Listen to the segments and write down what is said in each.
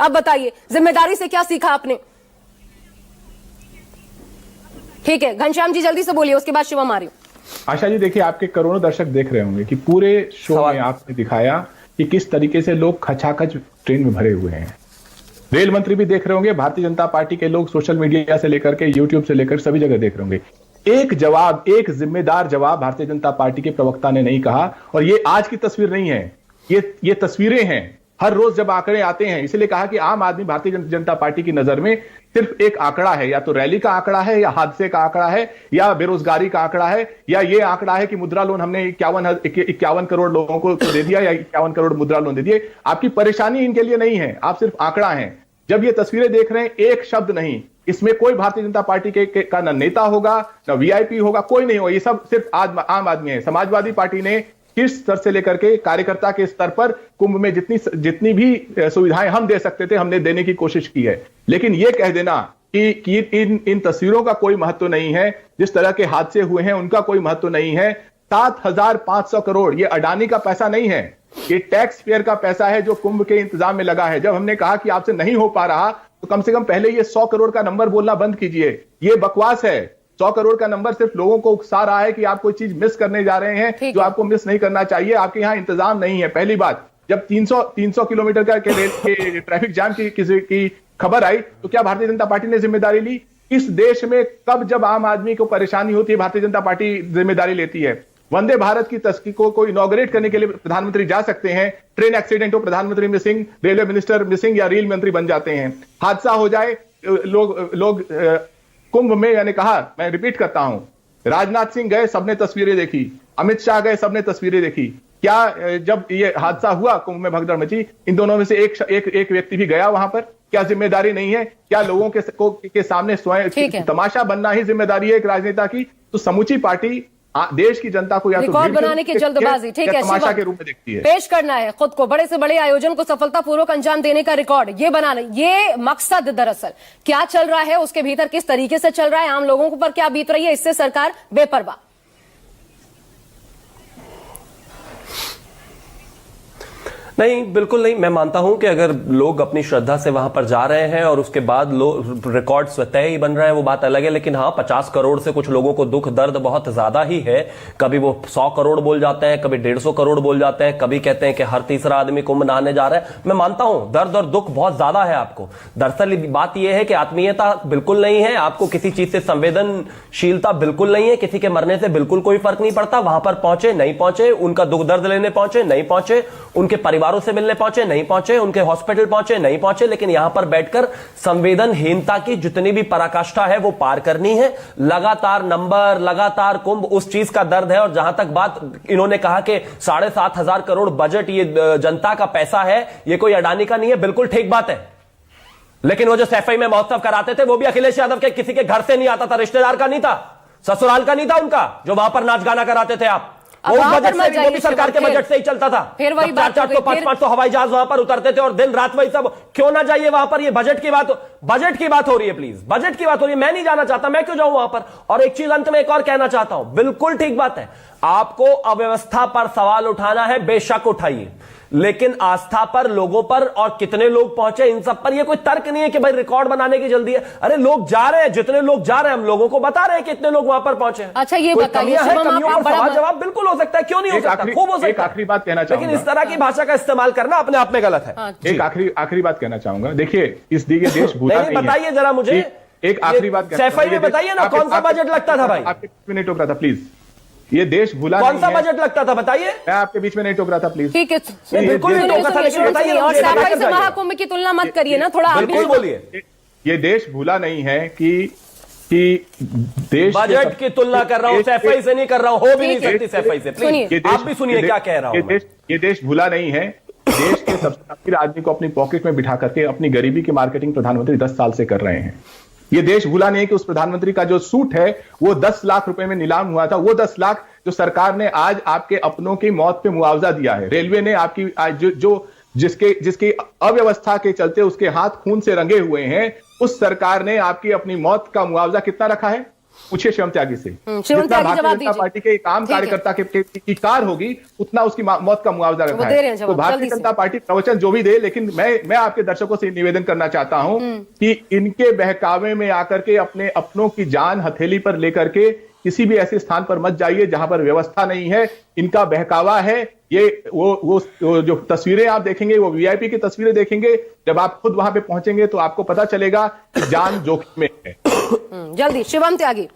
अब बताइए जिम्मेदारी से क्या सीखा आपने? ठीक है घनश्याम जी जल्दी से बोलिए, उसके बाद शिवम आ रही हूं। आशा जी देखिए, आपके करोड़ों दर्शक देख रहे होंगे कि पूरे शो में आपने दिखाया कि किस तरीके से लोग खचाखच ट्रेन में भरे हुए हैं। रेल मंत्री भी देख रहे होंगे, भारतीय जनता पार्टी के लोग सोशल मीडिया से लेकर के यूट्यूब से लेकर सभी जगह देख रहे होंगे। एक जवाब, एक जिम्मेदार जवाब भारतीय जनता पार्टी के प्रवक्ता ने नहीं कहा। और ये आज की तस्वीर नहीं है, ये तस्वीरें हैं। हर रोज जब आंकड़े आते हैं, इसलिए कहा कि आम आदमी भारतीय जनता पार्टी की नजर में सिर्फ एक आंकड़ा है, या तो रैली का आंकड़ा है, या हादसे का आंकड़ा है, या बेरोजगारी का आंकड़ा है, या ये आंकड़ा है कि मुद्रा लोन हमने 51 करोड़ लोगों को दे दिया, या 51 करोड़ मुद्रा लोन दे दिए। आपकी परेशानी इनके लिए नहीं है, आप सिर्फ आंकड़ा हैं। जब ये तस्वीरें देख रहे हैं, एक शब्द नहीं, इसमें कोई भारतीय जनता पार्टी का न नेता होगा, न वीआईपी होगा, कोई नहीं होगा। ये सब सिर्फ आम आदमी है। समाजवादी पार्टी ने शीर्ष स्तर से लेकर के कार्यकर्ता के स्तर पर कुंभ में जितनी भी सुविधाएं हम दे सकते थे, हमने देने की कोशिश की है। लेकिन यह कह देना कि इन तस्वीरों का कोई महत्व नहीं है, जिस तरह के हादसे हुए हैं उनका कोई महत्व नहीं है। 7,500 करोड़ ये अडानी का पैसा नहीं है, ये टैक्स पेयर का पैसा है जो कुंभ के इंतजाम में लगा है। जब हमने कहा कि आपसे नहीं हो पा रहा, तो कम से कम पहले ये 100 करोड़ का नंबर बोलना बंद कीजिए। ये बकवास है। 100 करोड़ का नंबर सिर्फ लोगों को उकसा रहा है कि आप कोई चीज मिस करने जा रहे हैं जो आपको मिस नहीं करना चाहिए। आपके यहाँ इंतजाम नहीं है। पहली बात, जब 300 किलोमीटर का के ट्रैफिक जाम की खबर आई, तो क्या भारतीय जनता पार्टी ने जिम्मेदारी ली? इस देश में कब जब आम आदमी को परेशानी होती है, भारतीय जनता पार्टी जिम्मेदारी लेती है। वंदे भारत की तस्वीर को इनॉग्रेट करने के लिए प्रधानमंत्री जा सकते हैं, ट्रेन एक्सीडेंट हो, प्रधानमंत्री मिसिंग, रेलवे मिनिस्टर मिसिंग, या रेल मंत्री बन जाते हैं। हादसा हो जाए, लोग कुंभ में, यानी कहा, मैं रिपीट करता हूं, राजनाथ सिंह गए, सबने तस्वीरें देखी, अमित शाह गए, सबने तस्वीरें देखी। क्या जब ये हादसा हुआ, कुंभ में भगदड़ मची, इन दोनों में से एक व्यक्ति भी गया वहां पर? क्या जिम्मेदारी नहीं है? क्या लोगों के सामने स्वयं तमाशा बनना ही जिम्मेदारी है एक राजनेता की? तो समूची पार्टी देश की जनता को या तो रिकॉर्ड बनाने की जल्दबाजी, ठीक है, तमाशा के रूप में देखती है। पेश करना है खुद को, बड़े से बड़े आयोजन को सफलतापूर्वक अंजाम देने का रिकॉर्ड ये बनाना, ये मकसद। दरअसल क्या चल रहा है उसके भीतर, किस तरीके से चल रहा है, आम लोगों पर क्या बीत रही है, इससे सरकार बेपरवाह। नहीं, बिल्कुल नहीं। मैं मानता हूं कि अगर लोग अपनी श्रद्धा से वहां पर जा रहे हैं और उसके बाद रिकॉर्ड स्वतः ही बन रहा है, वो बात अलग है। लेकिन हाँ, 50 करोड़ से कुछ लोगों को दुख दर्द बहुत ज्यादा ही है। कभी वो 100 करोड़ बोल जाते हैं, कभी 150 करोड़ बोल जाते हैं, कभी कहते हैं कि हर तीसरा आदमी कुंभ नहाने जा रहा है। मैं मानता हूं दर्द और दुख बहुत ज्यादा है आपको। दरअसल बात यह है कि आत्मीयता बिल्कुल नहीं है, आपको किसी चीज से संवेदनशीलता बिल्कुल नहीं है, किसी के मरने से बिल्कुल कोई फर्क नहीं पड़ता। वहां पर पहुंचे नहीं पहुंचे, उनका दुख दर्द लेने पहुंचे नहीं पहुंचे, उनके परिवारों से मिलने पहुंचे नहीं पहुंचे, उनके हॉस्पिटल पहुंचे नहीं पहुंचे, लेकिन यहां पर बैठकर संवेदनहीनता की जितनी भी पराकाष्ठा है वो पार करनी है। लगातार नंबर, लगातार कुंभ, उस चीज का दर्द है। और जहां तक बात इन्होंने कहा कि 7,500 करोड़ बजट ये जनता का पैसा है, ये कोई अडानी का नहीं है, बिल्कुल ठीक बात है। लेकिन वो जो सैफई में महोत्सव कराते थे, वो भी अखिलेश यादव के किसी के घर से नहीं आता था, रिश्तेदार का नहीं था, ससुराल का नहीं था उनका, जो वहां पर नाच गाना कराते थे आप। वो बजट से, वो भी सरकार के बजट से ही चलता था। फिर वही बात, 400, 500 हवाई जहाज वहां पर उतरते थे और दिन रात वही सब। क्यों ना जाइए वहां पर? ये बजट की बात हो रही है, प्लीज, बजट की बात हो रही है। मैं नहीं जाना चाहता, मैं क्यों जाऊं वहां पर? और एक चीज अंत में एक और कहना चाहता हूं, बिल्कुल ठीक बात है, आपको अव्यवस्था पर सवाल उठाना है, बेशक उठाइए, लेकिन आस्था पर, लोगों पर, और कितने लोग पहुंचे, इन सब पर यह कोई तर्क नहीं है कि भाई रिकॉर्ड बनाने की जल्दी है। अरे लोग जा रहे हैं, जितने लोग जा रहे हैं हम लोगों को बता रहे हैं कितने लोग वहां पर पहुंचे हैं। अच्छा ये बताइए, सवाल जवाब बिल्कुल हो सकता है, क्यों नहीं हो सकता? खूब हो सकता है। आखिरी बात कहना चाहूंगा, लेकिन इस तरह की भाषा का इस्तेमाल करना अपने आप में गलत है। एक आखिरी बात कहना चाहूंगा, देखिए इस देश भूला नहीं है। बताइए जरा मुझे एक आखिरी बात, सैफई में बताइए ना, कौन सा बजट लगता था भाई? आपके बीच में नहीं टोक रहा था, प्लीज। ये देश भूला कौन सा बजट लगता था, बताइए। मैं आपके बीच में नहीं टोक रहा था, प्लीज। ठीक है, बिल्कुल नहीं टोका था, लेकिन बताइए। और सैफई से महाकुंभ की तुलना मत करिए ना, थोड़ा बिल्कुल बोलिए। ये देश भूला नहीं है कि देश बजट की तुलना कर रहा हूं, सैफई से नहीं कर रहा हूं, हो भी नहीं सकती सैफई से। प्लीज आप भी सुनिए क्या कह रहा हूं। ये देश भूला नहीं है। देश के सबसे अमीर आदमी को अपनी पॉकेट में बिठा करके अपनी गरीबी की मार्केटिंग प्रधानमंत्री 10 साल से कर रहे हैं। ये देश भूला नहीं है कि उस प्रधानमंत्री का जो सूट है वो 10 लाख रुपए में नीलाम हुआ था। वो 10 लाख जो सरकार ने आज आपके अपनों की मौत पे मुआवजा दिया है, रेलवे ने आपकी जिसकी अव्यवस्था के चलते उसके हाथ खून से रंगे हुए हैं, उस सरकार ने आपकी अपनी मौत का मुआवजा कितना रखा है? पूछिए शिवम त्यागी से। शिवम जितना त्यागी भारतीय जवाब जनता दीजिए। पार्टी के एक आम ठीक है। कार्यकर्ता की कार होगी, उतना उसकी मौत का मुआवजा वो रखा दे रहे हैं है। जवाब, तो भारतीय जल्दी से। जनता पार्टी प्रवचन जो भी दे, लेकिन मैं आपके दर्शकों से निवेदन करना चाहता हूं कि इनके बहकावे में आकर के अपने अपनों की जान हथेली पर लेकर के किसी भी ऐसे स्थान पर मत जाइए जहां पर व्यवस्था नहीं है। इनका बहकावा है ये। वो जो तस्वीरें आप देखेंगे, वो वीआईपी की तस्वीरें देखेंगे। जब आप खुद वहां पे पहुंचेंगे तो आपको पता चलेगा कि जान जोखिम में है। जल्दी शिवम त्यागी।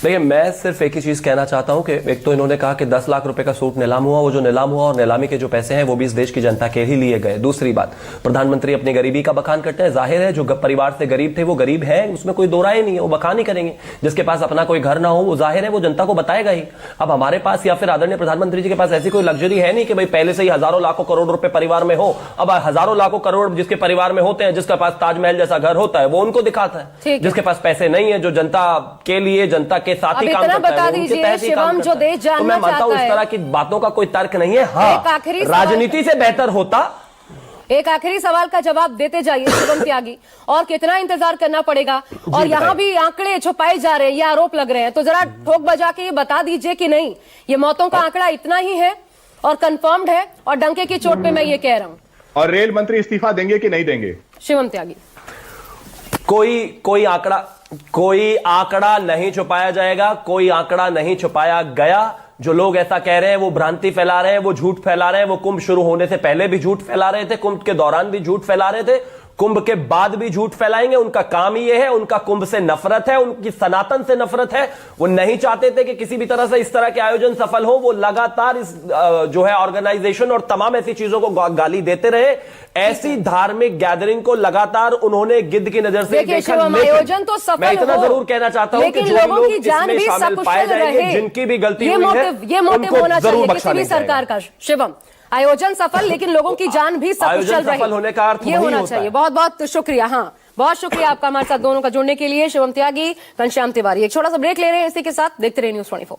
देखिए, मैं सिर्फ एक ही चीज कहना चाहता हूं कि एक तो इन्होंने कहा कि 10 लाख रुपए का सूट नीलाम हुआ। वो जो नीलाम हुआ और नीलामी के जो पैसे हैं वो भी इस देश की जनता के ही लिए गए। दूसरी बात, प्रधानमंत्री अपनी गरीबी का बखान करते हैं। जाहिर है जो परिवार से गरीब थे वो गरीब है, उसमें कोई दो राय नहीं है, वो बखान ही करेंगे। जिसके पास अपना कोई घर ना हो वो जाहिर है वो जनता को बताएगा ही। अब हमारे पास या फिर आदरणीय प्रधानमंत्री जी के पास ऐसी कोई लग्जरी है नहीं कि भाई पहले से ही हजारों लाखों करोड़ रुपए परिवार में हो। अब हजारों लाखों करोड़ जिसके परिवार में होते हैं, जिसके पास ताजमहल जैसा घर होता है, वो उनको दिखाता है। जिसके पास पैसे नहीं है, जो जनता के लिए जनता के साथ ही काम करता है, बता दीजिए शिवम, जो देश जानना तो मैं मानता हूं चाहता इस है। तरह की बातों का कोई तर्क नहीं है। हाँ, राजनीति से बेहतर होता। एक आखिरी सवाल का जवाब देते जाइए शिवम त्यागी। और कितना इंतजार करना पड़ेगा? और यहाँ भी आंकड़े छुपाए जा रहे हैं, ये आरोप लग रहे हैं, तो जरा ठोक बजा के ये बता दीजिए कि नहीं, ये मौतों का आंकड़ा इतना ही है और कंफर्म्ड है और डंके की चोट पे मैं ये कह रहा हूं। और रेल मंत्री इस्तीफा देंगे कि नहीं देंगे? शिवम त्यागी। कोई आंकड़ा नहीं छुपाया जाएगा, कोई आंकड़ा नहीं छुपाया गया। जो लोग ऐसा कह रहे हैं वो भ्रांति फैला रहे हैं, वो झूठ फैला रहे हैं। वो कुंभ शुरू होने से पहले भी झूठ फैला रहे थे, कुंभ के दौरान भी झूठ फैला रहे थे, कुंभ के बाद भी झूठ फैलाएंगे। उनका काम ही यह है, उनका कुंभ से नफरत है, उनकी सनातन से नफरत है। वो नहीं चाहते थे कि किसी भी तरह से इस तरह के आयोजन सफल हो। वो लगातार इस जो है ऑर्गेनाइजेशन और तमाम ऐसी चीजों को गाली देते रहे। ऐसी धार्मिक गैदरिंग को लगातार उन्होंने गिद्ध की नजर से देखा। आयोजन तो सफल मैं इतना जरूर कहना चाहता हूं कि जो लोग इसमें शामिल पाए जाएंगे, जिनकी भी गलती हुई है, ये मोटिव होना चाहिए किसी बख्शा भी नहीं सरकार का। शिवम, आयोजन सफल लेकिन लोगों की जान भी सकुशल रहे, सफल होने का अर्थ ये होना चाहिए। बहुत बहुत शुक्रिया। हाँ, बहुत शुक्रिया आपका हमारे साथ दोनों का जुड़ने के लिए, शिवम त्यागी, घनश्याम तिवारी। एक छोटा सा ब्रेक ले रहे हैं, इसी के साथ देखते रहिए News 24।